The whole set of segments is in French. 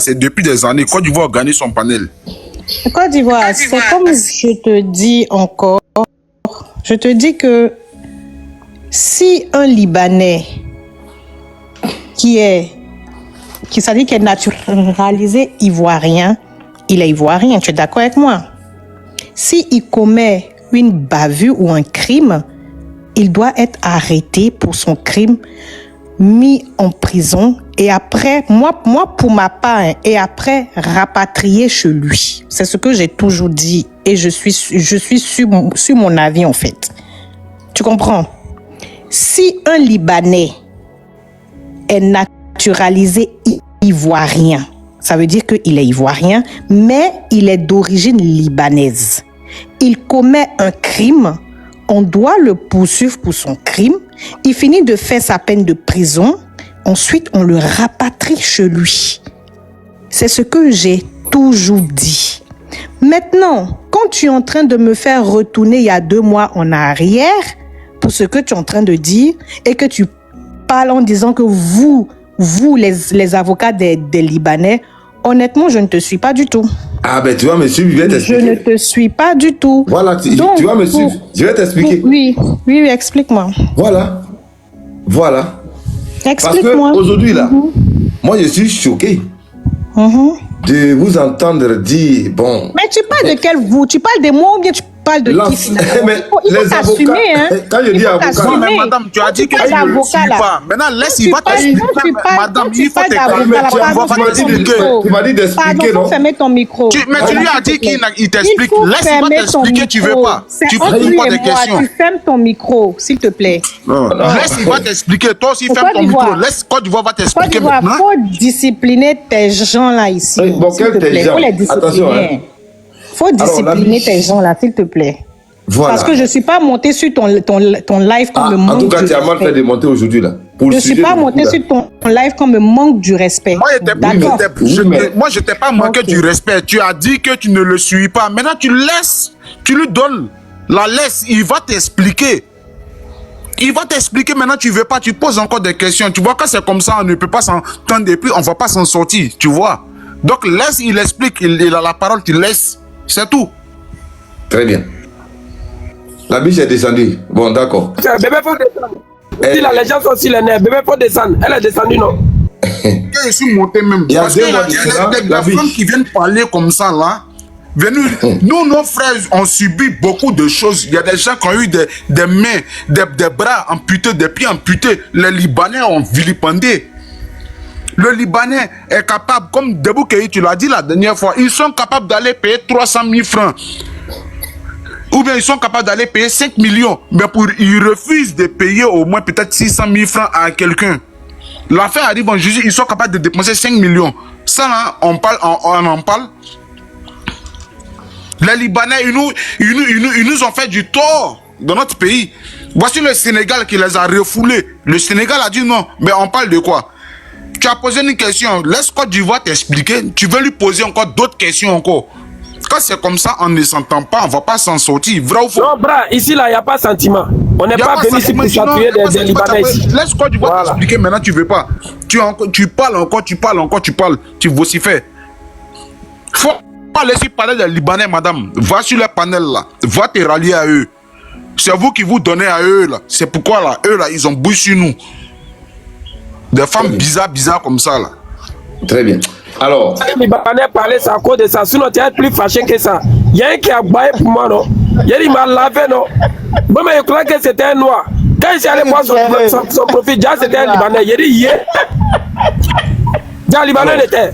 c'est depuis des années. Côte d'Ivoire organise son panel. Côte d'Ivoire, c'est comme je te dis encore, je te dis que si un Libanais qui s'est dit qu'il est naturalisé ivoirien, il est ivoirien, tu es d'accord avec moi? S'il commet une bavure ou un crime, il doit être arrêté pour son crime, mis en prison et après, moi pour ma part, et après rapatrié chez lui. C'est ce que j'ai toujours dit et je suis sur mon avis en fait. Tu comprends? Si un Libanais est naturalisé ivoirien, ça veut dire qu'il est ivoirien, mais il est d'origine libanaise. Il commet un crime, on doit le poursuivre pour son crime. Il finit de faire sa peine de prison. Ensuite, on le rapatrie chez lui. C'est ce que j'ai toujours dit. Maintenant, quand tu es en train de me faire retourner il y a 2 mois en arrière, pour ce que tu es en train de dire, et que tu parles en disant que vous les avocats des Libanais, honnêtement, je ne te suis pas du tout. Ah ben tu vas me suivre, je vais t'expliquer. Je ne te suis pas du tout. Voilà, tu vas me suivre, je vais t'expliquer. Oui, explique-moi. Voilà. Explique-moi. Parce qu'aujourd'hui là, moi je suis choqué de vous entendre dire, bon... Mais tu parles de quel vous? Tu parles de moi ou bien tu parles de qui finalement? Mais il faut t'assumer, hein. Quand je dis avocat... Non, mais madame, tu as dit que tu ne le suis pas. Maintenant, laisse, il va t'expliquer. Madame, il faut t'expliquer. Tu m'as dit d'expliquer, non? Fermer ton micro. Mais tu lui as dit qu'il t'explique. Laisse, il va t'expliquer, tu veux pas. Tu poses pas des questions. Tu fermes ton micro, s'il te plaît. Laisse, il va t'expliquer. Toi aussi, ferme ton micro. Laisse, Côte d'Ivoire va t'expliquer maintenant. Il faut discipliner tes gens là ici. Bon, quel tes gens? Attention, hein. Faut discipliner tes gens là, s'il te plaît. Voilà. Parce que je ne suis pas montée sur ton live comme me manque. En tout cas, tu as mal fait de monter aujourd'hui là. Je ne suis pas montée sur ton live comme me manque du respect. Moi, je t'ai pas manqué du respect. Tu as dit que tu ne le suis pas. Maintenant, tu laisses. Tu lui donnes. Laisse. Il va t'expliquer. Il va t'expliquer. Maintenant, tu veux pas. Tu poses encore des questions. Tu vois que c'est comme ça, on ne peut pas s'entendre et puis on va pas s'en sortir. Tu vois. Donc, laisse, il explique. Il a la parole, tu laisses. C'est tout. Très bien. La biche est descendue. Bon, d'accord. Bébé, faut descendre. Si là, les gens sont sur les nerfs, bébé, faut descendre. Elle est descendue, non? Je suis monté même. Parce qu'il y a des femmes qui viennent parler comme ça, là. Nous, nos frères, ont subi beaucoup de choses. Il y a des gens qui ont eu des mains, des bras amputés, des pieds amputés. Les Libanais ont vilipendé. Le Libanais est capable, comme Debou Keï, tu l'as dit la dernière fois, ils sont capables d'aller payer 300 000 francs. Ou bien ils sont capables d'aller payer 5 millions. Mais ils refusent de payer au moins peut-être 600 000 francs à quelqu'un. L'affaire arrive en justice, ils sont capables de dépenser 5 millions. Ça là, on en parle. Les Libanais, ils nous ont fait du tort dans notre pays. Voici le Sénégal qui les a refoulés. Le Sénégal a dit non. Mais on parle de quoi? Tu as posé une question, laisse Côte d'Ivoire t'expliquer. Tu veux lui poser encore d'autres questions encore. Quand c'est comme ça, on ne s'entend pas, on ne va pas s'en sortir. Vrai ou faux? Non, bras, ici là, il n'y a pas de sentiment. On n'est pas venu ici pour s'appuyer des Libanais ici. Laisse Côte d'Ivoire t'expliquer, maintenant tu ne veux pas. Tu parles encore, tu vocifères. Faut pas laisser parler des Libanais, madame. Va sur le panel là, va te rallier à eux. C'est vous qui vous donnez à eux là. C'est pourquoi là, eux là, ils ont bouillé sur nous. Des femmes bizarres comme ça là. Très bien. Alors. Les Libanais parlaient ça à cause de ça. Sinon, tu es plus fâché que ça. Il y a un qui a baillé pour moi, non? Il m'a lavé, non? Bon, mais je crois que c'était un noir. Quand il s'est allé voir son profil, déjà c'était un Libanais. Il a dit, yeah. Déjà, Libanais était.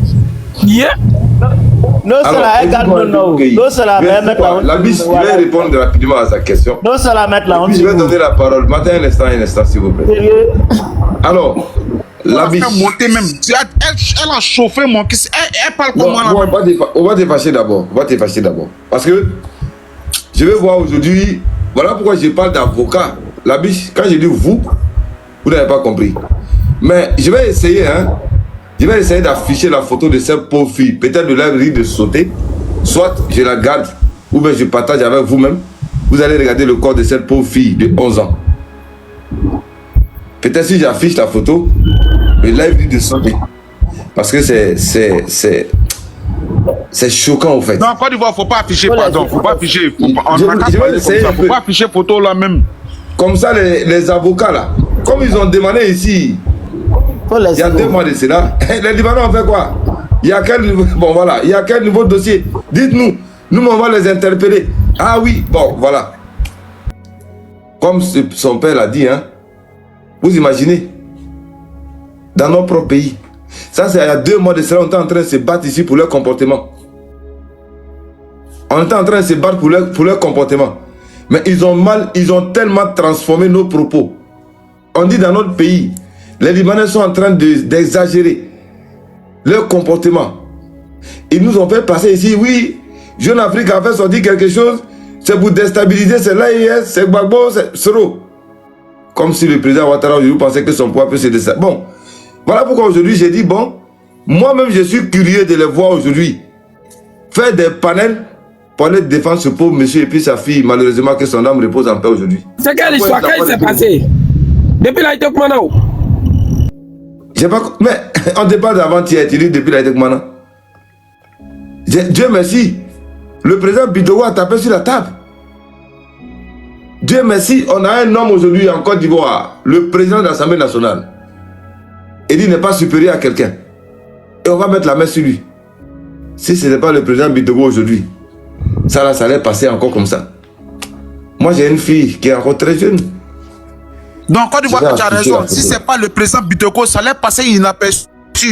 Yeah. Non, c'est la La biche, je vais répondre rapidement à sa question. Non, c'est la mettre là. Je vais donner la parole. Maintenant, un instant, s'il vous plaît. Alors, la biche. Elle a chauffé mon kiss. Elle parle comme moi. On va te fâcher d'abord. Parce que je vais voir aujourd'hui. Voilà pourquoi je parle d'avocat. La biche, quand je dis vous n'avez pas compris. Mais je vais essayer, hein. Je vais essayer d'afficher la photo de cette pauvre fille. Peut-être de la risque de sauter. Soit je la garde, ou bien je partage avec vous-même. Vous allez regarder le corps de cette pauvre fille de 11 ans. Peut-être si j'affiche la photo, le live dit de sauter. Parce que c'est choquant, en fait. Non, Côte d'Ivoire, faut pas afficher, pardon. Faut pas afficher. Faut pas afficher photo là même. Comme ça, les avocats là, comme ils ont demandé ici, il y a 2 mois de cela, les Libanais ont fait quoi? Il y a quel niveau, bon voilà, il y a quel niveau de dossier? Dites-nous, nous on va les interpeller. Ah oui, bon voilà. Comme son père l'a dit, hein, vous imaginez, dans notre propre pays, ça c'est il y a 2 mois de cela, on était en train de se battre ici pour leur comportement. On était en train de se battre pour leur comportement. Mais ils ont tellement transformé nos propos. On dit dans notre pays, les Libanais sont en train d'exagérer leur comportement. Ils nous ont fait passer ici, oui, Jeune Afrique a fait sortir quelque chose, c'est pour déstabiliser, c'est l'AIS, c'est Gbagbo, c'est Soro. Comme si le président Ouattara aujourd'hui pensait que son pouvoir peut se déstabiliser. Bon, voilà pourquoi aujourd'hui j'ai dit, bon, moi-même je suis curieux de les voir aujourd'hui faire des panels pour aller défendre ce pauvre monsieur et puis sa fille, malheureusement que son âme repose en paix aujourd'hui. C'est quelle histoire? Qu'est-ce qui s'est passé? Depuis la Itokumana? J'ai pas... Mais on te parle d'avant-hier, tu dis depuis la Itokumana. Dieu merci, le président Bidogo a tapé sur la table. Dieu merci, on a un homme aujourd'hui en Côte d'Ivoire, le président de l'Assemblée nationale. Et il n'est pas supérieur à quelqu'un. Et on va mettre la main sur lui. Si ce n'est pas le président Bidogo aujourd'hui, ça allait passer encore comme ça. Moi j'ai une fille qui est encore très jeune. Donc Côte d'Ivoire, tu as raison. Si ce n'est pas le président Bitoko, ça allait passer inaperçu.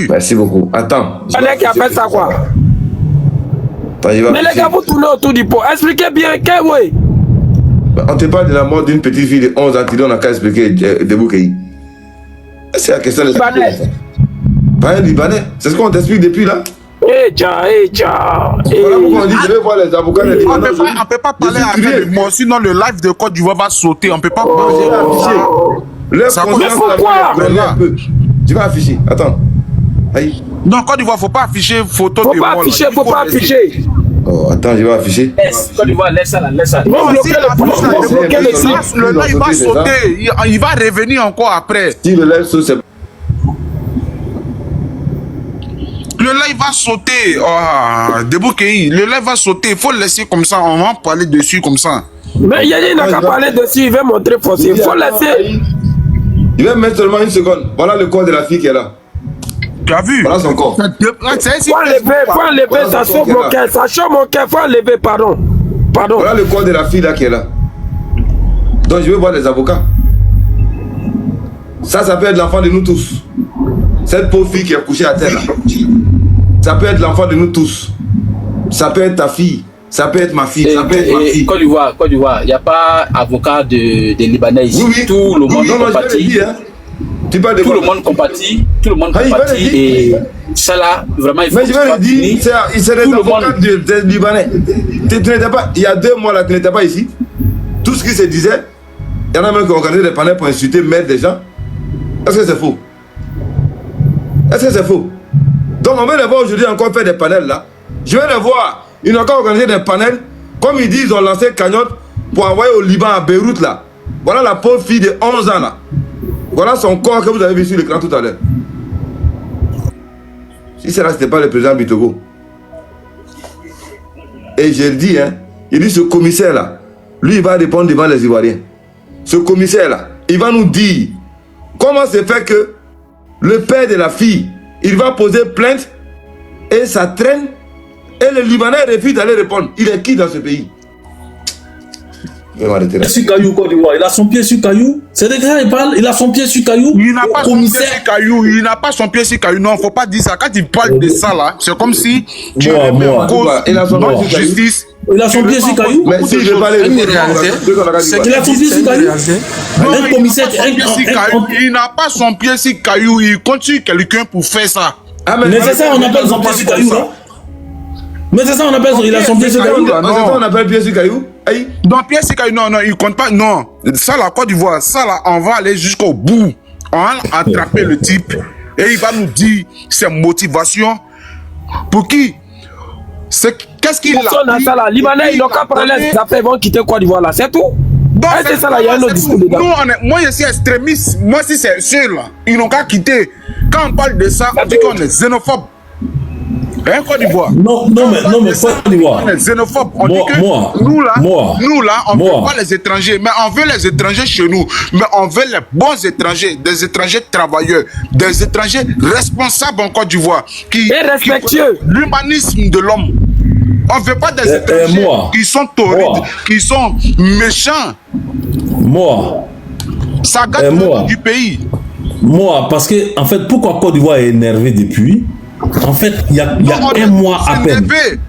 Merci beaucoup. Attends. Allez, qui a fait ça quoi? Mais les gars, vous tournez autour du pot. Expliquez bien, oui. On te parle de la mort d'une petite fille de 11 ans, tu donnes à qu'à expliquer de Boukéi. C'est la question de Libanais. Pas un Libanais. C'est ce qu'on t'explique depuis là. Voilà pourquoi on dit, je vais voir les avocats. On ne peut pas parler avec le mot, sinon le live de Côte d'Ivoire va sauter. On ne peut pas parler. Tu vas afficher. Attends. Aïe. Non, Côte d'Ivoire, faut pas afficher photo de moi. Faut pas afficher. Oh, attends, je vais afficher. Côte d'Ivoire, laisse ça là, laisse ça. Le live va sauter. Il va revenir encore après. Si le live saute, c'est... Le live va sauter. Oh, Deboukéi, le live va sauter. Il faut le laisser comme ça. On va parler dessus comme ça. Mais Yaya n'a qu'à parler dessus. Il va montrer forcé. Il faut laisser. Il va mettre seulement une seconde. Voilà le corps de la fille qui est là. Tu as vu? Voilà son corps. Faut enlever, ça chauffe mon cœur. Ça chauffe mon cœur. Faut enlever, pardon. Voilà le corps de la fille là qui est là. Donc je vais voir les avocats. Ça peut être l'enfant de nous tous. Cette pauvre fille qui est couchée à terre là. Ça peut être l'enfant de nous tous. Ça peut être ta fille. Ça peut être ma fille. Ça peut être ma fille. Côte d'Ivoire, il n'y a pas avocat des Libanais ici. Oui. Tout le monde compatit. Tu parles de tout le monde compatit. Tout le monde compatit. Et ça là, vraiment, il faut. Mais je vais le dire, c'est les avocats des Libanais. Tu n'étais pas, il y a 2 mois là, tu n'étais pas ici. Tout ce qui se disait, il y en a même qui ont organisé des panels pour insulter, mettre des gens. Est-ce que c'est faux? Est-ce que c'est faux? Donc on va les voir aujourd'hui encore faire des panels là. Je vais les voir. Ils ont encore organisé des panels. Comme ils disent, ils ont lancé cagnotte pour envoyer au Liban, à Beyrouth là. Voilà la pauvre fille de 11 ans là. Voilà son corps que vous avez vu sur l'écran tout à l'heure. Si c'est là, ce n'était pas le président Bitogo. Et je le dis, hein, il dit ce commissaire là, lui il va répondre devant les Ivoiriens. Ce commissaire là, il va nous dire comment c'est fait que le père de la fille, il va poser plainte et ça traîne et le Libanais refuse d'aller répondre. Il est qui dans ce pays? Sur Caillou, Côte d'Ivoire. Il a son pied sur Caillou. C'est des gars, il parle, il a son pied sur Caillou. Il n'a pas son pied sur Caillou. Il n'a pas son pied sur Caillou. Non, faut pas dire ça. Quand il parle de ça là, c'est comme si tu remets en cause notre justice. Il a son pied sur Caillou. Mais si je vais parler de il a son pied sur Caillou. Un commissaire, il n'a pas son pied sur Caillou. Il compte sur quelqu'un pour faire ça. Mais c'est ça, on appelle son pied sur Caillou. Mais c'est ça, on appelle, il a son pied sur Caillou. C'est ça, on appelle pied sur Caillou. Aïe. Non, pied sur Caillou, non, il compte pas, non. Ça, la Côte d'Ivoire, ça, là, on va aller jusqu'au bout. On va attraper le type et il va nous dire ses motivations. Pour qui? Qu'est-ce qu'il a? Les Libanais, ils n'ont qu'à parler des affaires, ils vont quitter Côte d'Ivoire, là, c'est tout. C'est ça, là, il y a un autre discours dedans. Moi, je suis extrémiste. Moi, si c'est sûr, là, ils n'ont qu'à quitter. Quand on parle de ça, on dit qu'on est xénophobe. Hein, Côte d'Ivoire. Non, mais Côte d'Ivoire. On est xénophobe. On dit que nous là, on ne veut pas les étrangers, mais on veut les étrangers chez nous. Mais on veut les bons étrangers, des étrangers travailleurs, des étrangers responsables en Côte d'Ivoire. Qui respectueux. L'humanisme de l'homme. On ne veut pas des étrangers qui sont torrides, qui sont méchants. Ça gâte le nom du pays. Parce que, en fait, pourquoi Côte d'Ivoire est énervé depuis? En fait, il y a un mois à peine.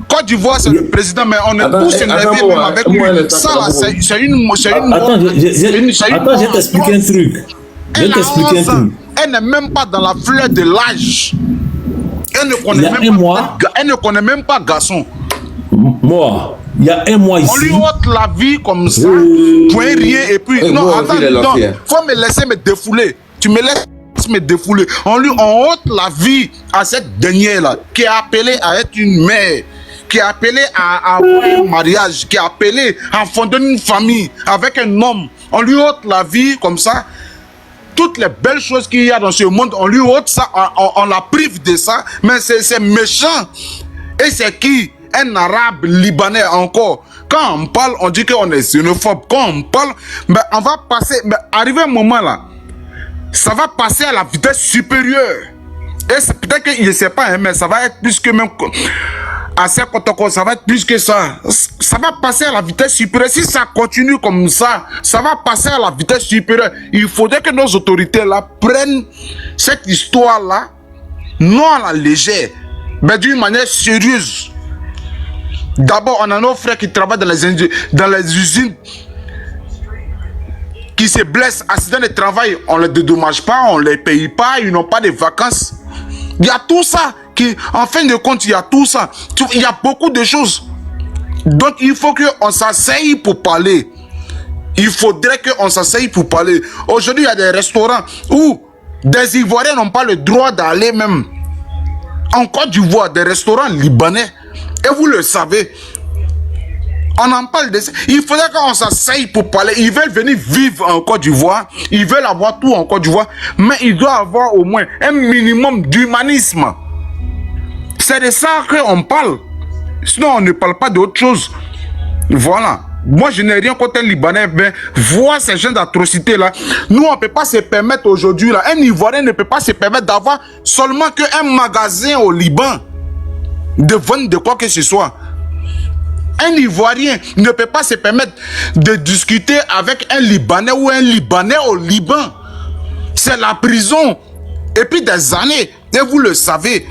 Côte d'Ivoire, c'est le président, mais on est tous énervés même avec lui. Ça, là, c'est une... Attends, je vais t'expliquer un truc. Elle n'est même pas dans la fleur de l'âge. Elle ne connaît même pas garçon. Il y a un mois ici. On lui ôte la vie comme ça, point rien, et puis... Non, attends, faut me laisser me défouler. Tu me laisses me défouler. On ôte la vie à cette dernière-là, qui est appelée à être une mère, qui est appelée à avoir un mariage, qui est appelée à fonder une famille avec un homme. On lui ôte la vie comme ça. Toutes les belles choses qu'il y a dans ce monde, on lui ôte ça, on la prive de ça, mais c'est méchant. Et c'est qui? Un arabe libanais encore. Quand on parle, on dit qu'on est xénophobe. Quand on parle, mais on va passer, mais arrivé un moment là, ça va passer à la vitesse supérieure. Et c'est peut-être qu'il ne sait pas, hein, mais ça va être plus que même à ça, ça va être plus que ça. Ça va passer à la vitesse supérieure. Si ça continue comme ça, ça va passer à la vitesse supérieure. Il faudrait que nos autorités là prennent cette histoire là, non à la légère, mais d'une manière sérieuse. D'abord, on a nos frères qui travaillent dans les usines, qui se blessent, accident de travail, on ne les dédommage pas, on ne les paye pas, ils n'ont pas de vacances. Il y a tout ça, en fin de compte, il y a tout ça. Il y a beaucoup de choses. Donc, il faut qu'on s'asseye pour parler. Il faudrait qu'on s'asseye pour parler. Aujourd'hui, il y a des restaurants où des Ivoiriens n'ont pas le droit d'aller même. En Côte d'Ivoire, des restaurants libanais. Et vous le savez. On en parle de ça. Il faudrait qu'on s'asseye pour parler. Ils veulent venir vivre en Côte d'Ivoire. Ils veulent avoir tout en Côte d'Ivoire. Mais ils doivent avoir au moins un minimum d'humanisme. C'est de ça qu'on parle. Sinon, on ne parle pas d'autre chose. Voilà. Moi, je n'ai rien contre un Libanais. Mais voir ces gens d'atrocités-là, nous, on ne peut pas se permettre aujourd'hui. Un Ivoirien ne peut pas se permettre d'avoir seulement qu'un magasin au Liban. De vendre de quoi que ce soit. Un Ivoirien ne peut pas se permettre de discuter avec un Libanais ou un Libanais au Liban. C'est la prison. Et puis des années. Et vous le savez.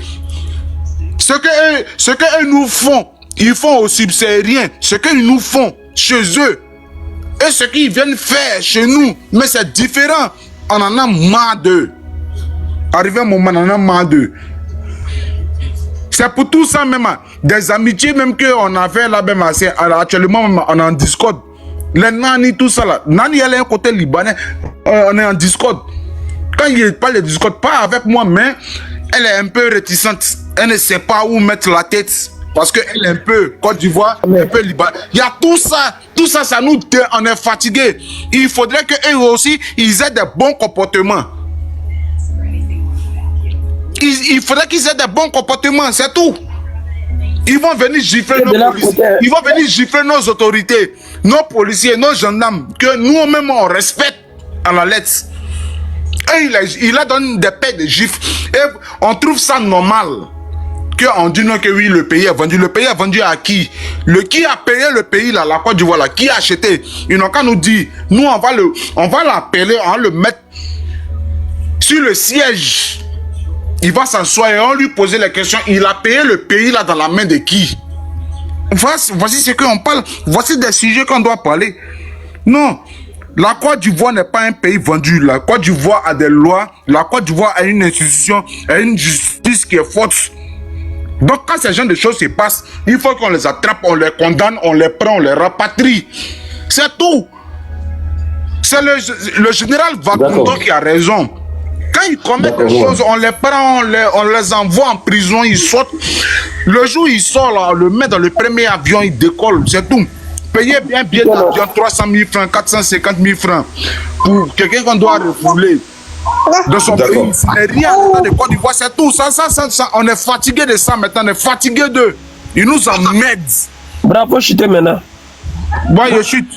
Ce que eux nous font, ils font aux subsahariens. Ce qu'ils nous font chez eux. Et ce qu'ils viennent faire chez nous. Mais c'est différent. On en a marre d'eux. Arrivé un moment, on en a marre d'eux. C'est pour tout ça même, des amitiés même qu'on avait là même, actuellement on est en Discord. Les Nani, tout ça là. Nani, elle est un côté libanais, on est en Discord. Quand il parle de Discord, pas avec moi, mais elle est un peu réticente. Elle ne sait pas où mettre la tête. Parce qu'elle est un peu Côte d'Ivoire, un peu libanais. Il y a tout ça, ça nous, on est fatigué. Il faudrait qu'eux aussi, ils aient des bons comportements. Il faudrait qu'ils aient des bons comportements, c'est tout. Ils vont venir gifler nos policiers. Ils vont venir gifler nos autorités, nos policiers, nos gendarmes, que nous-mêmes on respecte à la lettre. Et il a donné des paix de gifles. Et on trouve ça normal. On dit non que oui, le pays est vendu. Le pays est vendu à qui? Qui a payé le pays là, la Côte d'Ivoire là? Qui a acheté? Ils n'ont qu'à nous dire. Nous on va l'appeler, on va le mettre sur le siège. Il va s'asseoir et on lui poser la question. Il a payé le pays là dans la main de qui? Voici ce qu'on parle. Voici des sujets qu'on doit parler. Non. La Côte d'Ivoire n'est pas un pays vendu. La Côte d'Ivoire a des lois. La Côte d'Ivoire a une institution, a une justice qui est forte. Donc quand ces genre de choses se passent, il faut qu'on les attrape, on les condamne, on les prend, on les rapatrie. C'est tout. C'est le général Vakundo qui a raison. Quand ils commettent des choses, on les prend, on les envoie en prison, ils sortent. Le jour où ils sortent, là, on le met dans le premier avion, il décolle, c'est tout. Payer bien d'avion, 300 000 francs, 450 000 francs pour quelqu'un qu'on doit refouler. de son pays. Il n'est rien de Côte d'Ivoire, c'est tout. Ça, on est fatigué de ça maintenant, on est fatigué d'eux. Ils nous emmerdent. Bravo, chuter maintenant. Bon, je chute.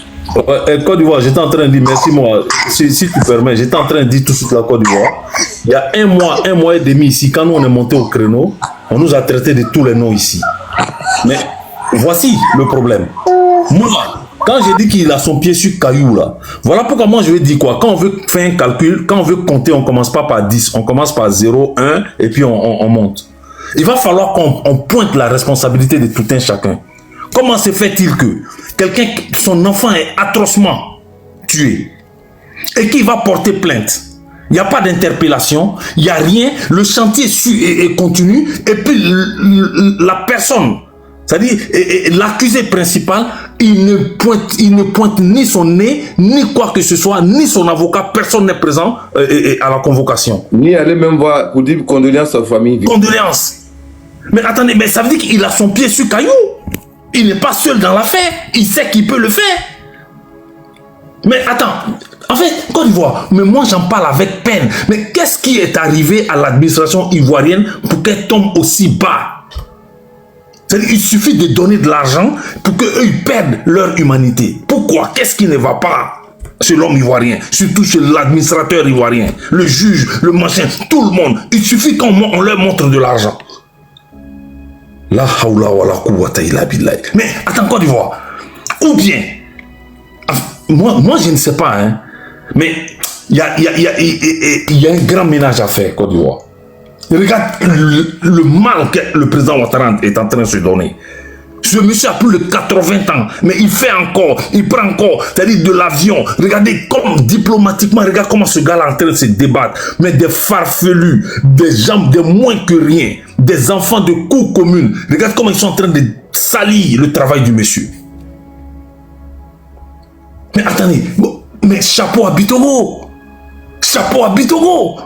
Côte d'Ivoire, j'étais en train de dire, merci moi, si tu permets, j'étais en train de dire tout de suite la Côte d'Ivoire. Il y a un mois et demi ici, quand nous on est monté au créneau, on nous a traité de tous les noms ici. Mais voici le problème. Moi, quand j'ai dit qu'il a son pied sur caillou là, voilà pourquoi moi je vais dire quoi. Quand on veut faire un calcul, quand on veut compter, on commence pas par 10, on commence par 0, 1 et puis on monte. Il va falloir qu'on pointe la responsabilité de tout un chacun. Comment se fait-il que quelqu'un, son enfant est atrocement tué et qu'il va porter plainte? Il n'y a pas d'interpellation, il n'y a rien, le chantier est continu et puis la personne, c'est-à-dire l'accusé principal, il ne pointe ni son nez, ni quoi que ce soit, ni son avocat, personne n'est présent à la convocation. Ni aller même voir pour dire condoléances à sa famille. Condoléances. Mais attendez, mais ça veut dire qu'il a son pied sur caillou. Il n'est pas seul dans l'affaire, il sait qu'il peut le faire. Mais attends, en fait, Côte d'Ivoire, mais moi j'en parle avec peine. Mais qu'est-ce qui est arrivé à l'administration ivoirienne pour qu'elle tombe aussi bas? C'est-à-dire, il suffit de donner de l'argent pour qu'eux ils perdent leur humanité. Pourquoi? Qu'est-ce qui ne va pas chez l'homme ivoirien, surtout chez l'administrateur ivoirien, le juge, le machin, tout le monde? Il suffit qu'on leur montre de l'argent. La haoula wa la quwwata illa billah. Mais attends, Côte d'Ivoire. Ou bien, moi je ne sais pas, hein, mais il y a un grand ménage à faire, Côte d'Ivoire. Regarde le mal que le président Ouattara est en train de se donner. Ce monsieur a plus de 80 ans, mais il fait encore, il prend encore, c'est-à-dire de l'avion. Regardez comme diplomatiquement, regarde comment ce gars-là est en train de se débattre. Mais des farfelus, des gens de moins que rien, des enfants de cour commune. Regarde comment ils sont en train de salir le travail du monsieur. Mais attendez, mais chapeau à Bitogo. Chapeau à Bitogo.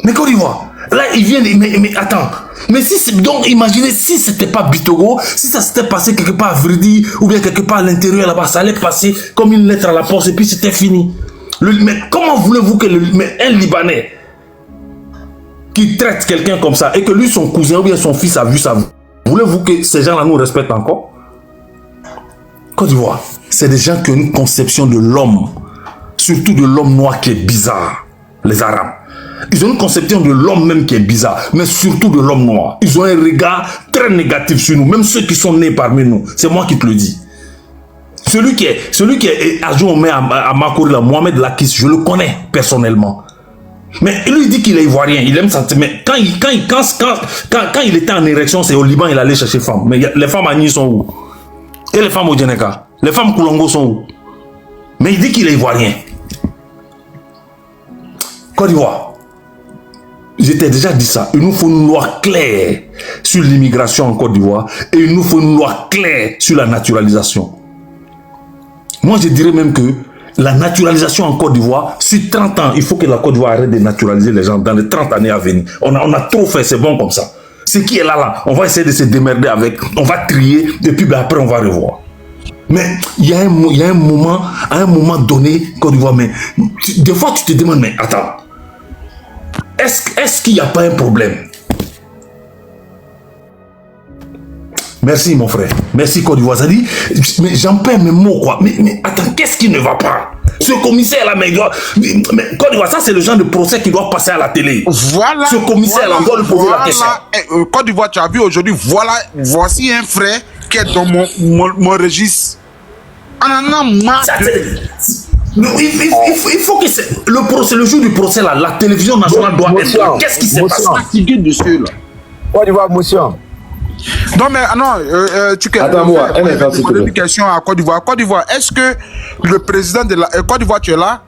Mais Côte d'Ivoire, là ils viennent, mais attends. Mais si donc imaginez si c'était pas Bitogo, si ça s'était passé quelque part à Vridi ou bien quelque part à l'intérieur là-bas, ça allait passer comme une lettre à la poste et puis c'était fini. Mais comment voulez-vous que un Libanais qui traite quelqu'un comme ça et que lui son cousin ou bien son fils a vu ça, voulez-vous que ces gens-là nous respectent encore? Côte d'Ivoire, c'est des gens qui ont une conception de l'homme, surtout de l'homme noir qui est bizarre, les Arabes. Ils ont une conception de l'homme même qui est bizarre, mais surtout de l'homme noir. Ils ont un regard très négatif sur nous, même ceux qui sont nés parmi nous. C'est moi qui te le dis. Celui qui est adjoint à Makori, Mohamed Lakis, je le connais personnellement. Mais il lui dit qu'il est ivoirien, il aime ça. Mais quand il était en érection, c'est au Liban, il allait chercher femmes. Mais les femmes à Nice sont où? Et les femmes au Djeneka? Les femmes Koulongo sont où? Mais il dit qu'il est ivoirien. Côte d'Ivoire. Je t'ai déjà dit ça. Il nous faut une loi claire sur l'immigration en Côte d'Ivoire et il nous faut une loi claire sur la naturalisation. Moi, je dirais même que la naturalisation en Côte d'Ivoire, sur 30 ans, il faut que la Côte d'Ivoire arrête de naturaliser les gens dans les 30 années à venir. On a trop fait, c'est bon comme ça. Ce qui est là, on va essayer de se démerder avec, on va trier et puis après on va revoir. Mais il y a un moment, à un moment donné, Côte d'Ivoire, mais des fois tu te demandes, mais attends, est-ce qu'il n'y a pas un problème? Merci mon frère, merci Côte d'Ivoire. Ça dit, mais j'en perds mes mots quoi. Mais attends, qu'est-ce qui ne va pas? Ce commissaire là, mais Côte d'Ivoire, ça c'est le genre de procès qui doit passer à la télé. Voilà. Ce commissaire là, on doit lui poser la question. Côte d'Ivoire, tu as vu aujourd'hui, voici un frère qui est dans mon registre. On en a marre. Il faut que le jour du procès là, la télévision nationale doit être là. Qu'est-ce qui s'est passé? Fatigué de ceux là. Côte d'Ivoire, motion. Non mais non, tu Attends-moi, une question à Côte d'Ivoire. Côte d'Ivoire, est-ce que le président de la Côte d'Ivoire, tu es là?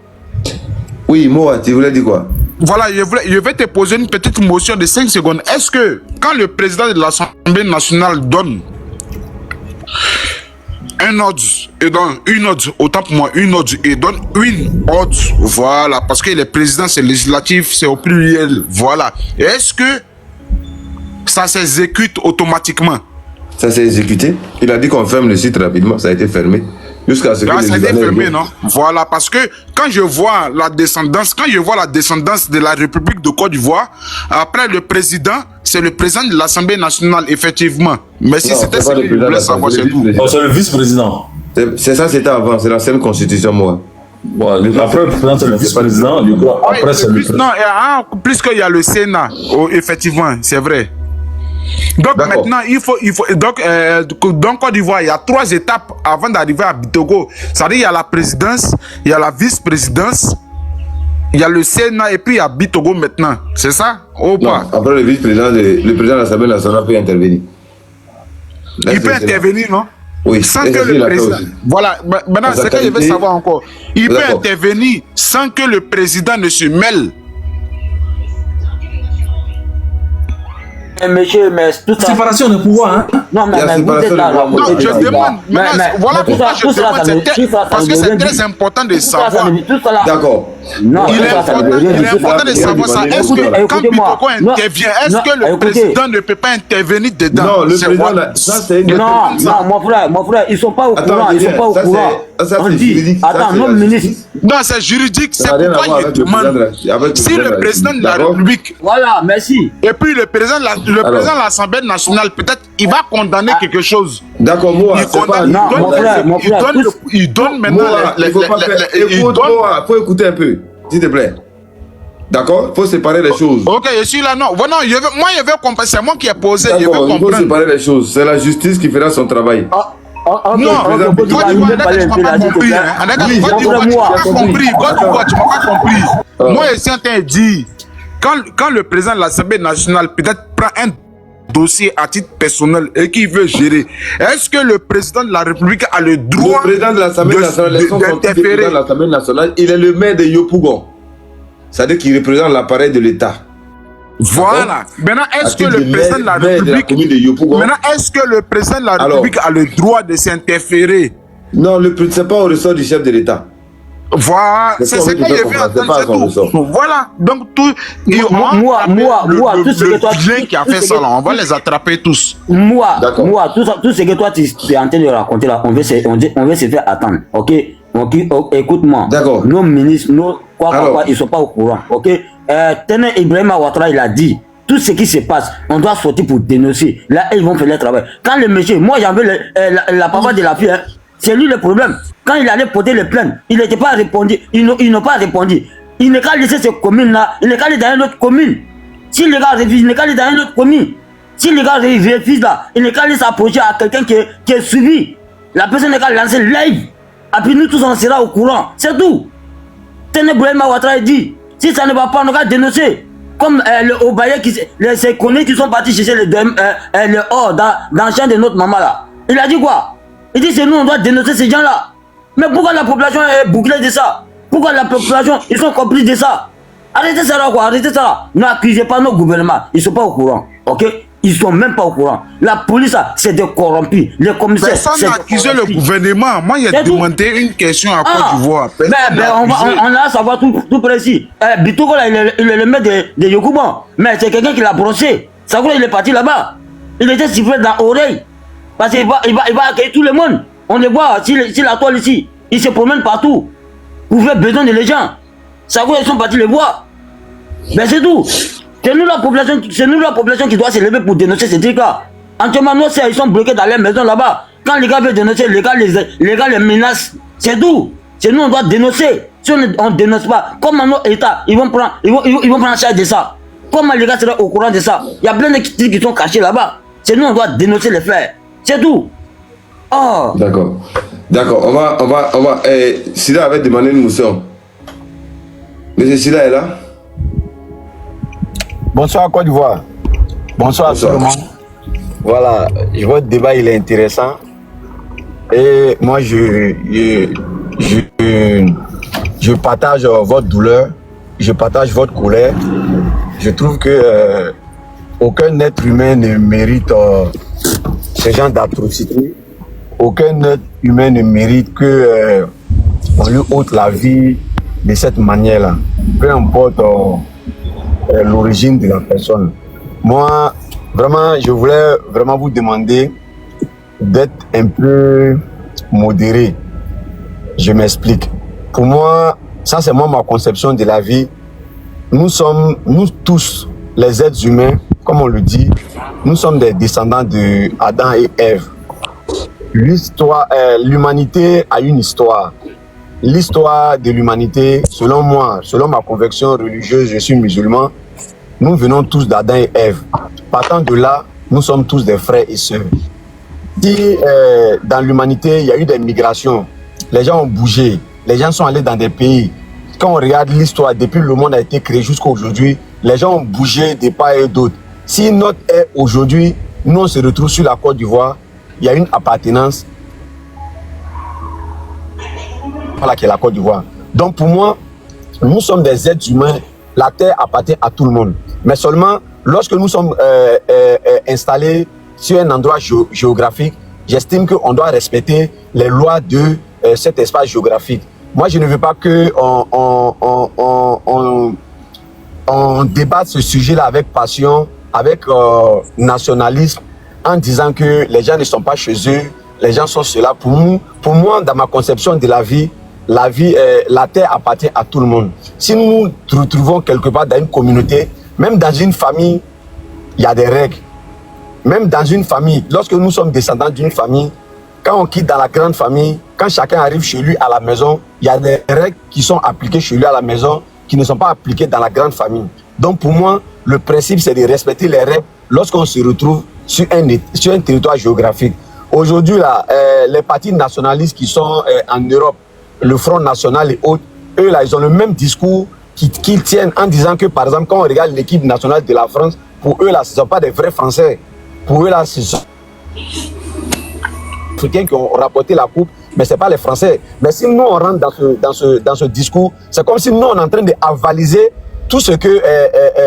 Oui, moi, tu voulais dire quoi? Voilà, je vais te poser une petite motion de 5 secondes. Est-ce que quand le président de l'Assemblée nationale donne un ordre et donne une ordre, autant pour moi, une ordre et donne une ordre, voilà, parce que le président c'est législatif, c'est au pluriel, voilà. Est-ce que ça s'exécute automatiquement? Ça s'est exécuté. Il a dit qu'on ferme le site rapidement, ça a été fermé. Jusqu'à ce que ça a été fermé, non? Voilà, parce que quand je vois la descendance de la République de Côte d'Ivoire, après le président, c'est le président de l'Assemblée nationale, effectivement. Mais si c'était ce que je voulais savoir, c'est tout. C'est le vice-président. C'est ça, c'était avant, c'est l'ancienne constitution, moi. Bon, après, le président, c'est le vice-président. Après, c'est le président. Non, plus qu'il y a le Sénat, effectivement, c'est vrai. Donc maintenant, il faut donc dans Côte d'Ivoire, il y a 3 étapes avant d'arriver à Bitogo. C'est-à-dire il y a la présidence, il y a la vice-présidence, il y a le Sénat et puis il y a Bitogo maintenant. C'est ça ou pas? Après le vice-président, le président de l'Assemblée nationale peut intervenir. Il peut intervenir, non? Oui. Sans que le président. Voilà. Maintenant, c'est ce que je veux savoir encore. Il peut intervenir sans que le président ne se mêle. Monsieur, mais tout ça. Séparation de pouvoir, hein? Non, mais vous êtes là. Non, je demande. Voilà pourquoi je demande. Parce que c'est très important de savoir. D'accord. Non, il est important de savoir ça. Est-ce que quand Bitogo intervient, est-ce que le président ne peut pas intervenir dedans? Non, le président, ça c'est une... Non, mon frère, ils sont pas au courant. Ils sont pas au courant. Ça c'est juridique. Attends, non, ministre. Non, c'est juridique. C'est pourquoi je demande. Si le président de la République. Voilà, merci. Et puis le président de l'Assemblée nationale, peut-être, il va condamner quelque chose. D'accord, moi, il donne maintenant. Il faut écouter un peu, s'il te plaît. D'accord? Il faut séparer les choses. Ok, je suis là, non. Moi, je veux comprendre. C'est moi qui ai posé. Je veux comprendre. Il faut séparer les choses. C'est la justice qui fera son travail. Non, Côte d'Ivoire, tu m'as pas compris. Tu m'as pas compris. Moi, je suis en train de dire, quand le président de l'Assemblée nationale peut-être prend un dossier à titre personnel et qu'il veut gérer, est-ce que le président de la République a le droit le président de l'Assemblée nationale, il est le maire de Yopougon. C'est-à-dire qu'il représente l'appareil de l'État. Voilà. Maintenant, est-ce que le président de la République a le droit de s'interférer? Non, c'est pas au ressort du chef de l'État. Voilà, c'est ce que je veux entendre. Voilà, donc tout. Moi, tout ce que toi qui a fait ça là, on va les attraper tous. Moi, tout ce que toi tu es en train de raconter là, on veut se faire attendre, ok? Écoute-moi. D'accord. Nos ministres, ils sont pas au courant, ok? Tenez, Ibrahim Ouattara, il a dit. Tout ce qui se passe, on doit sortir pour dénoncer. Là, ils vont faire leur travail. Quand le monsieur, moi j'avais la papa de la fille, hein, c'est lui le problème. Quand il allait porter les plaintes, il n'était pas répondu. Ils n'ont pas répondu. Il n'est qu'à laisser ces communes-là, il n'est qu'à aller dans une autre commune. Si les gars refusent, il n'est qu'à aller dans une autre commune. Si les gars refusent là, il n'est qu'à aller s'approcher à quelqu'un qui est suivi. La personne n'est qu'à lancer live. Et puis nous tous on sera au courant. C'est tout. Tenez, Brahima Ouattara dit, si ça ne va pas, on va dénoncer. Comme le Obaye, ces connus qui sont partis chercher le or dans le champ de notre maman là. Il a dit quoi? Il dit c'est nous, on doit dénoncer ces gens-là. Mais pourquoi la population est bouclée de ça? Pourquoi la population, ils sont complices de ça? Arrêtez ça là quoi, arrêtez ça là. N'accusez pas nos gouvernements, ils sont pas au courant, ok? Ils sont même pas au courant. La police, c'est des corrompus. Les commissaires, personne n'a accusé le gouvernement. Moi, il a demandé une question à Côte d'Ivoire. On a à savoir tout précis. Bitogo là, il est le maître de Yokouban. Mais c'est quelqu'un qui l'a brossé. Ça veut dire qu'il est parti là-bas. Il était sifflé dans l'oreille. Parce qu'il va accueillir tout le monde. On le voit, si la toile ici, il se promène partout. Vous avez besoin de les gens. Ça veut dire qu'ils sont partis les voir. Mais c'est tout. C'est nous la population qui doit se lever pour dénoncer ces trucs-là. Entièrement, nos sœurs, ils sont bloqués dans leur maison là-bas. Quand les gars veulent dénoncer, les gars les menacent. C'est tout. C'est nous, on doit dénoncer. Si on ne dénonce pas, comment nos États, ils vont prendre charge de ça. Comment les gars seront au courant de ça? Il y a plein de trucs qui sont cachés là-bas. C'est nous, on doit dénoncer les faits. C'est tout. Oh. D'accord. D'accord. On va. Sida avait demandé une motion. Monsieur Sida est là? Bonsoir Côte d'Ivoire. Bonsoir à tout le monde. Voilà, votre débat il est intéressant. Et moi je partage votre douleur, je partage votre colère. Je trouve que aucun être humain ne mérite ce genre d'atrocité. Aucun être humain ne mérite que on lui ôte la vie de cette manière-là. Peu importe l'origine de la personne. Moi, vraiment, je voulais vraiment vous demander d'être un peu modéré. Je m'explique. Pour moi, ça c'est moi ma conception de la vie. Nous tous, les êtres humains, comme on le dit, nous sommes des descendants de Adam et Ève. L'humanité a une histoire. L'histoire de l'humanité, selon moi, selon ma conviction religieuse, je suis musulman, nous venons tous d'Adam et Ève. Partant de là, nous sommes tous des frères et sœurs. Si dans l'humanité, il y a eu des migrations, les gens ont bougé, les gens sont allés dans des pays. Quand on regarde l'histoire, depuis le monde a été créé jusqu'à aujourd'hui, les gens ont bougé de part et d'autre. Si notre est aujourd'hui, nous on se retrouve sur la Côte d'Ivoire, il y a une appartenance voilà qui est la Côte d'Ivoire. Donc pour moi, nous sommes des êtres humains, la terre appartient à tout le monde. Mais seulement lorsque nous sommes installés sur un endroit géographique, j'estime qu'on doit respecter les lois de cet espace géographique. Moi, je ne veux pas qu'on débatte ce sujet-là avec passion, avec nationalisme, en disant que les gens ne sont pas chez eux, les gens sont ceux-là. Pour moi, dans ma conception de la vie, la terre appartient à tout le monde. Si nous nous retrouvons quelque part dans une communauté, même dans une famille, il y a des règles. Même dans une famille, lorsque nous sommes descendants d'une famille, quand on quitte dans la grande famille, quand chacun arrive chez lui à la maison, il y a des règles qui sont appliquées chez lui à la maison, qui ne sont pas appliquées dans la grande famille. Donc pour moi, le principe c'est de respecter les règles lorsqu'on se retrouve sur un territoire géographique. Aujourd'hui, là, les partis nationalistes qui sont en Europe, le Front National et autres, eux là, ils ont le même discours qu'ils tiennent en disant que, par exemple, quand on regarde l'équipe nationale de la France, pour eux là, ce ne sont pas des vrais Français. Pour eux là, ce sont les Africains qui ont rapporté la coupe, mais ce n'est pas les Français. Mais si nous on rentre dans ce discours, c'est comme si nous on est en train d'avaliser tout ce que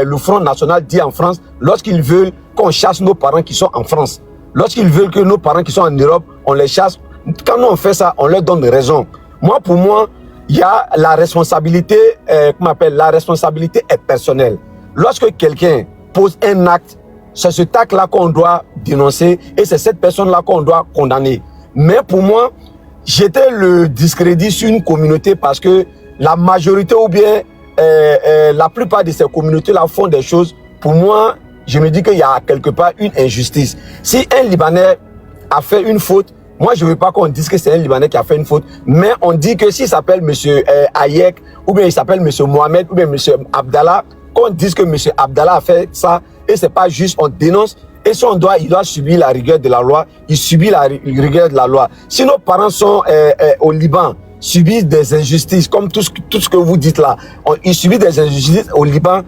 le Front National dit en France lorsqu'ils veulent qu'on chasse nos parents qui sont en France. Lorsqu'ils veulent que nos parents qui sont en Europe, on les chasse. Quand nous on fait ça, on leur donne raison. Moi, pour moi, il y a la responsabilité, la responsabilité est personnelle. Lorsque quelqu'un pose un acte, c'est cet acte-là qu'on doit dénoncer et c'est cette personne-là qu'on doit condamner. Mais pour moi, jeter le discrédit sur une communauté parce que la majorité ou bien la plupart de ces communautés-là font des choses, pour moi, je me dis qu'il y a quelque part une injustice. Si un Libanais a fait une faute, moi je ne veux pas qu'on dise que c'est un Libanais qui a fait une faute, mais on dit que s'il s'appelle M. Hayek, ou bien il s'appelle M. Mohamed, ou bien M. Abdallah, qu'on dise que M. Abdallah a fait ça, et c'est pas juste, on dénonce, et si il doit subir la rigueur de la loi, il subit la rigueur de la loi. Si nos parents sont au Liban, subissent des injustices, comme tout ce que vous dites là, ils subissent des injustices au Liban,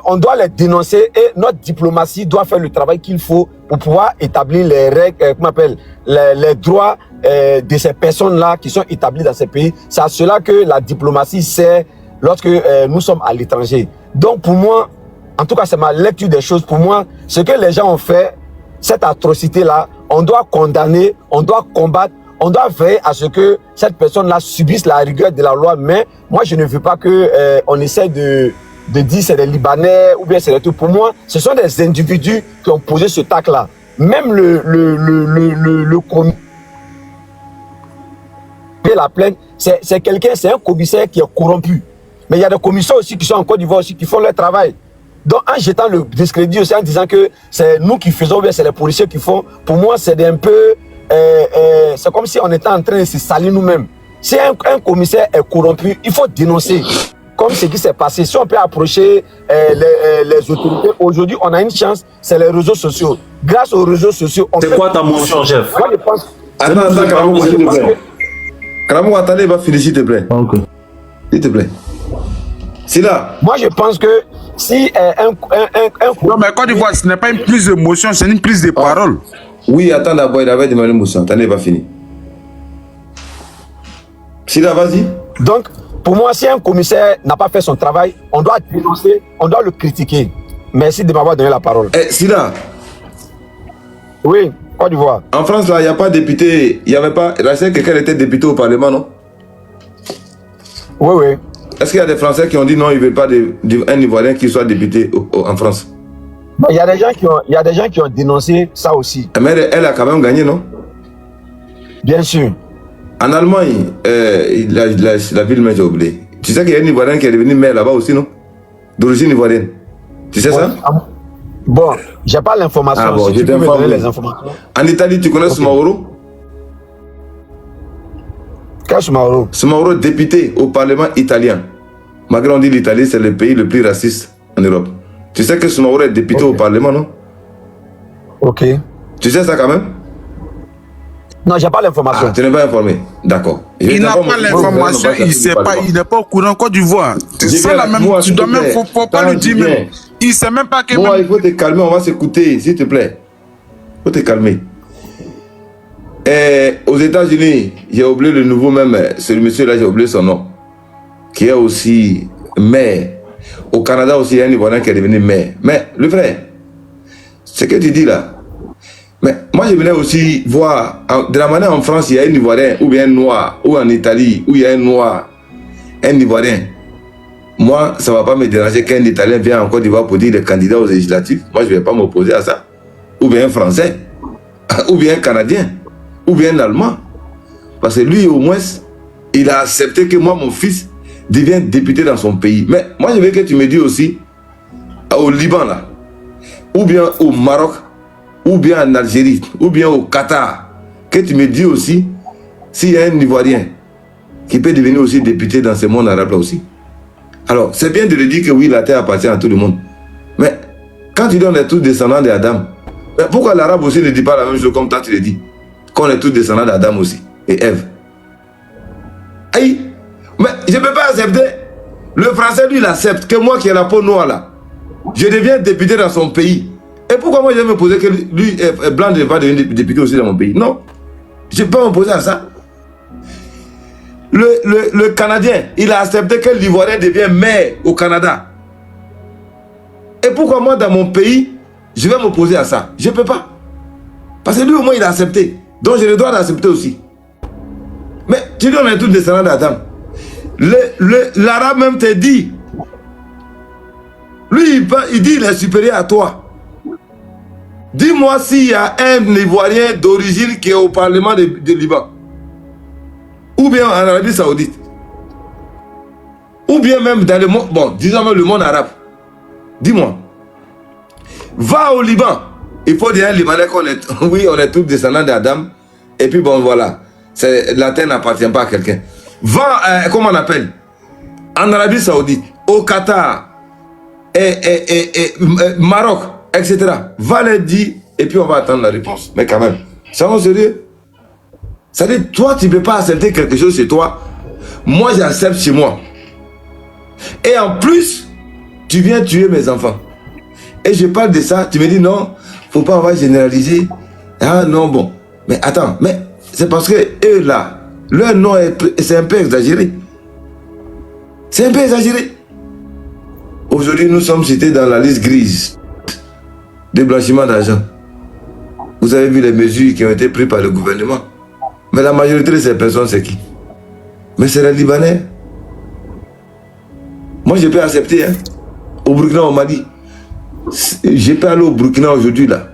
on doit les dénoncer et notre diplomatie doit faire le travail qu'il faut pour pouvoir établir les règles, les droits de ces personnes-là qui sont établies dans ces pays. C'est à cela que la diplomatie sert lorsque nous sommes à l'étranger. Donc pour moi, en tout cas c'est ma lecture des choses, pour moi, ce que les gens ont fait, cette atrocité-là, on doit condamner, on doit combattre, on doit veiller à ce que cette personne-là subisse la rigueur de la loi, mais moi je ne veux pas qu'on essaie de dire c'est des Libanais ou bien c'est des tout. Pour moi, ce sont des individus qui ont posé ce tac-là. Même le commissaire, la plainte, c'est quelqu'un, c'est un commissaire qui est corrompu. Mais il y a des commissaires aussi qui sont en Côte d'Ivoire aussi, qui font leur travail. Donc en jetant le discrédit aussi, en disant que c'est nous qui faisons, ou bien c'est les policiers qui font, pour moi c'est un peu, c'est comme si on était en train de se salir nous-mêmes. Si un commissaire est corrompu, il faut dénoncer. Comme ce qui s'est passé, si on peut approcher les autorités, aujourd'hui on a une chance, c'est les réseaux sociaux. Grâce aux réseaux sociaux, on c'est quoi ta motion, chef? Moi je pense... Attends, Karamou, s'il te plaît. Karamou, attendez, va finir, s'il te plaît. Ok. S'il te plaît. C'est là. Moi je pense que si Non, mais Côte d'Ivoire, ce n'est pas une prise de motion, c'est une prise de parole. Oui, attends d'abord, il avait demandé une motion. Attendez, il va finir. C'est là, vas-y. Donc, pour moi, si un commissaire n'a pas fait son travail, on doit dénoncer, on doit le critiquer. Merci de m'avoir donné la parole. Sida. Oui, Côte d'Ivoire. En France, là, il n'y a pas de député. Il n'y avait pas. Là, c'est quelqu'un était député au Parlement, non? Oui, oui. Est-ce qu'il y a des Français qui ont dit non, ils ne veulent pas un Ivoirien qui soit député en France? Il y a des gens qui ont dénoncé ça aussi. Mais elle a quand même gagné, non? Bien sûr. En Allemagne, la ville, mais j'ai oublié. Tu sais qu'il y a un Ivoirien qui est devenu maire là-bas aussi, non? D'origine ivoirienne. Tu sais ça? Bon, j'ai pas l'information. Ah bon, si je tu peux me t'informe. donner les informations. En Italie, tu connais Soumaoro? Soumaoro? Soumaoro, député au Parlement italien. Malgré on dit l'Italie, c'est le pays le plus raciste en Europe. Tu sais que Soumaoro est député au Parlement, non? Ok. Tu sais ça quand même? Non, j'ai pas l'information. Ah, tu n'es pas informé. D'accord. Il n'a pas l'information, il ne sait pas, il n'est pas au courant. Côte d'Ivoire. C'est ça la même. Tu dois même, faut pas lui dire même. Il ne sait même pas que. Bon, il faut te calmer, on va s'écouter, s'il te plaît. Il faut te calmer. Et aux États-Unis, j'ai oublié le nouveau même, ce monsieur-là, j'ai oublié son nom, qui est aussi maire. Au Canada aussi, il y a un Ivoirien qui est devenu maire. Mais le frère, ce que tu dis là, mais moi je venais aussi voir, de la manière en France, il y a un Ivoirien, ou bien un Noir, ou en Italie, où il y a un Noir, un Ivoirien. Moi, ça ne va pas me déranger qu'un Italien vienne en Côte d'Ivoire pour dire les candidats aux législatives. Moi, je ne vais pas m'opposer à ça. Ou bien un Français, ou bien un Canadien, ou bien un Allemand. Parce que lui, au moins, il a accepté que moi, mon fils, devienne député dans son pays. Mais moi, je veux que tu me dises aussi, au Liban, là, ou bien au Maroc, ou bien en Algérie, ou bien au Qatar, que tu me dis aussi, s'il y a un Ivoirien qui peut devenir aussi député dans ce monde arabe là aussi. Alors, c'est bien de le dire que oui, la terre appartient à tout le monde. Mais quand tu dis on est tous descendants d'Adam, pourquoi l'arabe aussi ne dit pas la même chose comme toi tu le dis? Qu'on est tous descendants d'Adam aussi, et Ève. Aïe, mais je ne peux pas accepter. Le français, lui, il accepte que moi qui ai la peau noire là, je deviens député dans son pays. Et pourquoi moi je vais me poser que lui, blanc, va devenir député aussi dans mon pays? Non, je ne peux pas m'opposer à ça. Le Canadien, il a accepté que l'Ivoirien devienne maire au Canada. Et pourquoi moi, dans mon pays, je vais m'opposer à ça? Je ne peux pas. Parce que lui, au moins, il a accepté. Donc, j'ai le droit d'accepter aussi. Mais tu dis, on est tous descendants d'Adam. L'arabe même te dit. Lui, il dit, il est supérieur à toi. Dis-moi s'il y a un Ivoirien d'origine qui est au Parlement de Liban. Ou bien en Arabie Saoudite. Ou bien même dans le monde, bon, disons même le monde arabe. Dis-moi. Va au Liban. Il faut dire à un Libanais qu'on est, oui, on est tous descendants d'Adam. Et puis bon, voilà. La terre n'appartient pas à quelqu'un. Va, comment on appelle? En Arabie Saoudite, au Qatar, Maroc, etc. Va les dire et puis on va attendre la réponse. Mais quand même, ça va sérieux? Ça veut dire, toi, tu ne peux pas accepter quelque chose chez toi. Moi, j'accepte chez moi. Et en plus, tu viens tuer mes enfants. Et je parle de ça, tu me dis non, il ne faut pas avoir généralisé. Ah non, bon. Mais attends, mais c'est parce que eux là, leur nom, c'est un peu exagéré. C'est un peu exagéré. Aujourd'hui, nous sommes cités dans la liste grise de blanchiment d'argent. Vous avez vu les mesures qui ont été prises par le gouvernement. Mais la majorité de ces personnes, c'est qui? Mais c'est les Libanais. Moi, je peux accepter. Hein. Au Burkina, on m'a dit, je peux aller au Burkina aujourd'hui, là,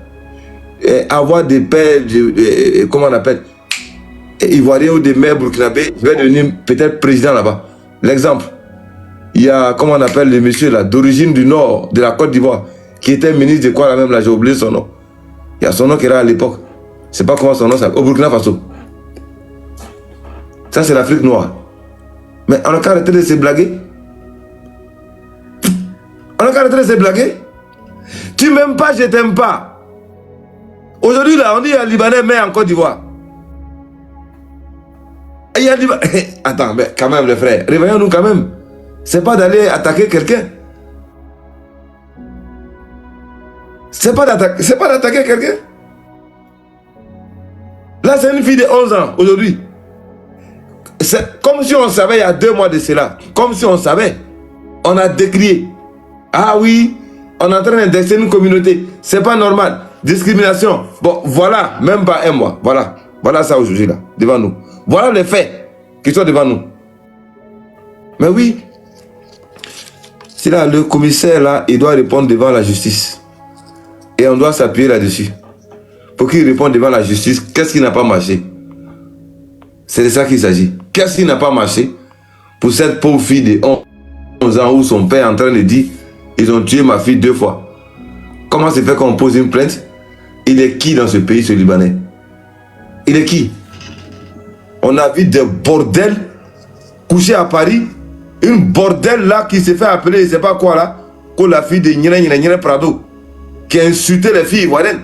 et avoir des pères, comment on appelle, Ivoiriens ou des mères burkinabés, je vais devenir peut-être président là-bas. L'exemple, il y a, comment on appelle, le monsieur là, d'origine du nord, de la Côte d'Ivoire, qui était ministre de quoi là même, là, j'ai oublié son nom. Il y a son nom qui era à l'époque. Je ne sais pas comment son nom s'appelle, au Burkina Faso. Ça, c'est l'Afrique noire. Mais on a qu'à arrêter de se blaguer. On a qu'à arrêter de se blaguer. Tu m'aimes pas, je t'aime pas. Aujourd'hui, là, on dit un Libanais mais en Côte d'Ivoire. Il y a attends, mais quand même, les frères, réveillons-nous quand même. C'est pas d'aller attaquer quelqu'un. C'est pas d'attaquer quelqu'un. Là, c'est une fille de 11 ans, aujourd'hui. C'est comme si on savait il y a 2 mois de cela. Comme si on savait. On a décrié. Ah oui, on est en train d'indexer une communauté. C'est pas normal. Discrimination. Bon, voilà, même pas un mois. Voilà. Voilà ça aujourd'hui là, devant nous. Voilà les faits qui sont devant nous. Mais oui. C'est là, le commissaire là, il doit répondre devant la justice. Et on doit s'appuyer là-dessus. Pour qu'il réponde devant la justice, qu'est-ce qui n'a pas marché? C'est de ça qu'il s'agit. Qu'est-ce qui n'a pas marché pour cette pauvre fille de 11 ans où son père est en train de dire ils ont tué ma fille 2 fois. Comment se fait qu'on pose une plainte? Il est qui dans ce pays, ce Libanais? Il est qui? On a vu des bordels couchés à Paris. Une bordel là qui s'est fait appeler, je ne sais pas quoi là, que la fille de Nyene Prado, qui a insulté les filles ivoiriennes,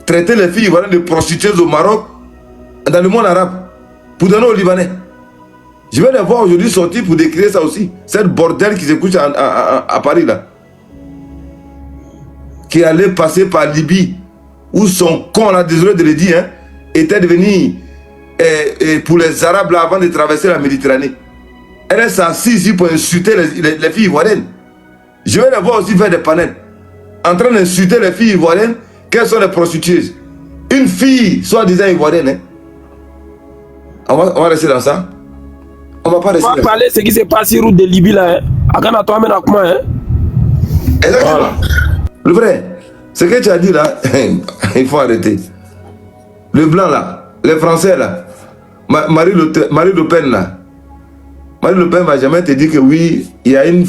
traité les filles ivoiriennes de prostituées au Maroc, dans le monde arabe, pour donner aux Libanais. Je vais les voir aujourd'hui sortir pour décrire ça aussi. Cette bordel qui se couche à Paris là, qui allait passer par Libye, où son con là, désolé de le dire, hein, était devenu pour les Arabes là avant de traverser la Méditerranée. Elle est assise ici pour insulter les filles ivoiriennes. Je vais les voir aussi faire des panels. En train d'insulter les filles ivoiriennes, qu'elles sont des prostituées. Une fille, soi-disant ivoirienne. Hein. On va rester dans ça. On va pas rester. On va parler de ce qui s'est passé sur route de Libye là. Agana toi même comment hein? Exactement. Voilà. Le vrai, ce que tu as dit là, il faut arrêter. Le blanc là, les Français là, Marie Le Pen là. Marie Le Pen va jamais te dire que oui, il y a une...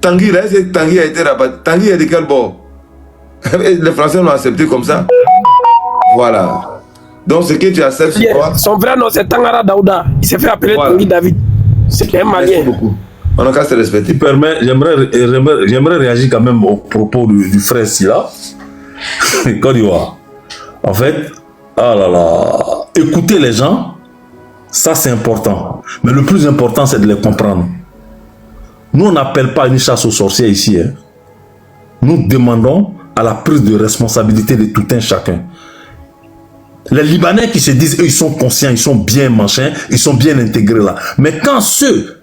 Tanguy, là, est-ce que Tanguy a été rabattu? Tanguy est de quel bord? Les Français l'ont accepté comme ça. Voilà. Donc ce que tu acceptes, c'est quoi? Son vrai nom c'est Tangara Daouda. Il s'est fait appeler Tanguy David. C'est un Malien. Merci beaucoup. On a qu'à se respecter. Tu permets, j'aimerais réagir quand même au propos du frère Silla. Côte d'Ivoire. En fait, ah là là, écouter les gens, ça c'est important. Mais le plus important, c'est de les comprendre. Nous, on n'appelle pas une chasse aux sorciers ici. Hein. Nous demandons à la prise de responsabilité de tout un chacun. Les Libanais qui se disent, eux, ils sont conscients, ils sont bien machin, ils sont bien intégrés là. Mais quand ceux,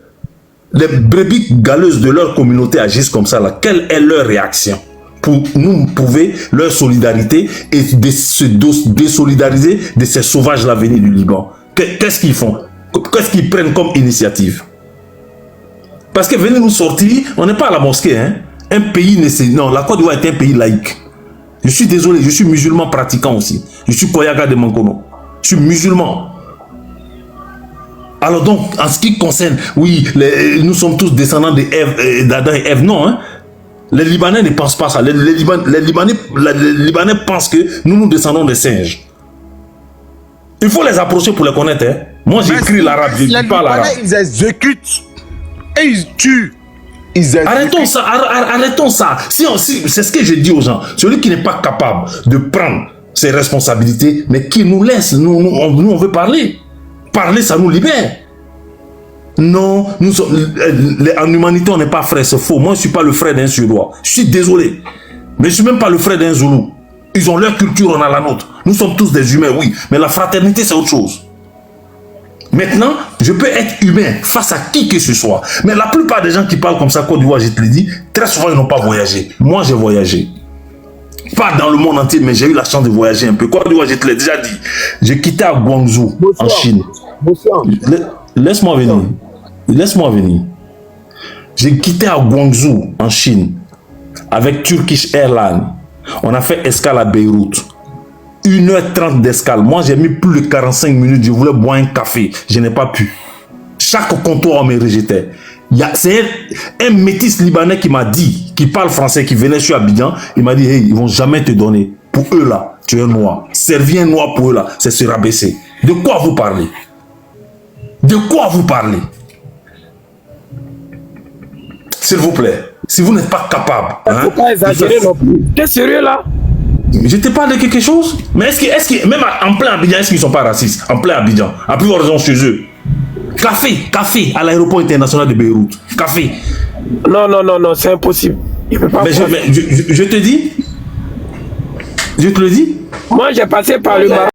les brebis galeuses de leur communauté agissent comme ça là, quelle est leur réaction? Pour nous prouver leur solidarité et de se désolidariser de ces sauvages là venus du Liban. Qu'est-ce qu'ils font? Qu'est-ce qu'ils prennent comme initiative? Parce que venez nous sortir, on n'est pas à la mosquée. Hein? Un pays, non, la Côte d'Ivoire est un pays laïque. Je suis désolé, je suis musulman pratiquant aussi. Je suis Koyaga de Mankono. Je suis musulman. Alors donc, en ce qui concerne, oui, nous sommes tous descendants d'Adam et Ève, non. Hein? Les Libanais ne pensent pas ça. Les Libanais pensent que nous descendons des singes. Il faut les approcher pour les connaître. Hein. Moi, j'écris l'arabe, je ne dis pas l'arabe. Ils exécutent et ils tuent. Arrêtons ça, arrêtons ça. C'est ce que je dis aux gens. Celui qui n'est pas capable de prendre ses responsabilités, mais qui nous laisse, nous on veut parler. Parler, ça nous libère. Non, nous sommes, en humanité, on n'est pas frère, c'est faux. Moi, je ne suis pas le frère d'un Suédois. Je suis désolé. Mais je ne suis même pas le frère d'un Zoulou. Ils ont leur culture, on a la nôtre. Nous sommes tous des humains, oui. Mais la fraternité, c'est autre chose. Maintenant, je peux être humain face à qui que ce soit. Mais la plupart des gens qui parlent comme ça, Côte d'Ivoire, je te le dis, très souvent, ils n'ont pas voyagé. Moi, j'ai voyagé. Pas dans le monde entier, mais j'ai eu la chance de voyager un peu. Côte d'Ivoire, je te l'ai déjà dit. J'ai quitté à Guangzhou, en Chine. Laisse-moi venir. Laisse-moi venir. J'ai quitté à Guangzhou, en Chine, avec Turkish Airlines. On a fait escale à Beyrouth. 1h30 d'escale. Moi, j'ai mis plus de 45 minutes. Je voulais boire un café. Je n'ai pas pu. Chaque comptoir, on me rejetait. C'est un métis libanais qui m'a dit, qui parle français, qui venait sur Abidjan. Il m'a dit, hey, ils vont jamais te donner. Pour eux, là, tu es noir. Servir un noir pour eux, là, c'est se rabaisser. De quoi vous parlez? De quoi vous parlez? S'il vous plaît, si vous n'êtes pas capable... Il ne faut pas exagérer non plus. T'es sérieux là? Je te parle de quelque chose? Mais est-ce que même en plein Abidjan, est-ce qu'ils ne sont pas racistes? En plein Abidjan, à plus forte raison chez eux. Café à l'aéroport international de Beyrouth. Café. Non, c'est impossible. Je te dis, je te le dis. Moi, j'ai passé par le Maroc.